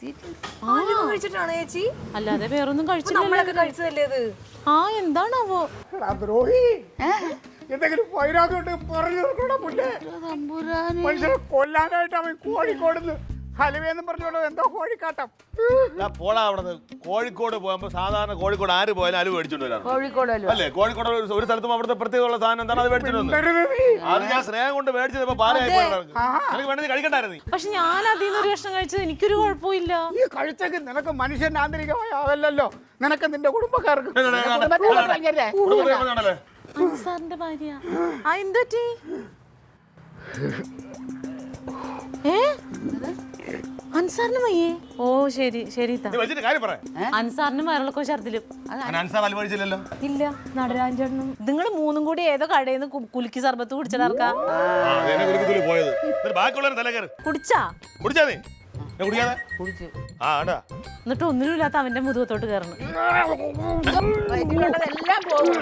കഴിച്ചിട്ടാണ് ചേച്ചി? അല്ലാതെ വേറൊന്നും കഴിച്ചില്ല. നമ്മളൊക്കെ കഴിച്ചതല്ലേ ഇത്? ആ എന്താണാവോ? ദ്രോഹി എന്തെങ്കിലും വൈരാഗ്യം പറഞ്ഞു മനുഷ്യരെ കൊല്ലാനായിട്ട് അവൻ കോഴിക്കോട് ഹലുവയെന്നും പറഞ്ഞോളൂ എന്തോ കോഴിക്കാട്ടം. പോടാ അവിടെ. കോഴിക്കോട് പോകുമ്പോ സാധാരണ കോഴിക്കോട് ആര് പോയാലും അലുവ മേടിച്ചോണ്ട് വരാം അല്ലേ? കോഴിക്കോട് ഒരു സ്ഥലത്തും അവിടുത്തെ പ്രത്യേകമുള്ള സാധനം എന്താണ് അത് മേടിച്ചിട്ടുണ്ട്. അത് ഞാൻ സ്നേഹം കൊണ്ട് മേടിച്ചത് പാലയായി എനിക്ക് വേണ്ടി കഴിക്കണ്ടായിരുന്നു. പക്ഷെ ഞാൻ അതിൽ നിന്ന് ഒരു കഷ്ണം കഴിച്ചത് എനിക്കൊരു കുഴപ്പമില്ല. ഈ കഴിച്ചെങ്കിൽ നിനക്ക് മനുഷ്യന്റെ ആന്തരികമായി ആവല്ലോ, നിനക്ക് നിന്റെ കുടുംബക്കാർക്ക്. അൻസാറിന്റെ ഭാര്യ എന്തുപറ്റി? അൻസാറിന് വയ്യേ? ഓ ശരി ശരി. അൻസാറിന് വയറിളക്കോ ഛർദിലും ഇല്ല. നടരാജനും നിങ്ങൾ മൂന്നും കൂടി ഏതോ കടയിൽ നിന്ന് കുലുക്കി സർബത്ത് കുടിച്ചതാർക്കാ? കുടിച്ചാ? എന്നിട്ട് ഒന്നിനും ഇല്ലാത്ത അവന്റെ മുതുകത്തോട്ട് കയറണം. എല്ലാം പോകും.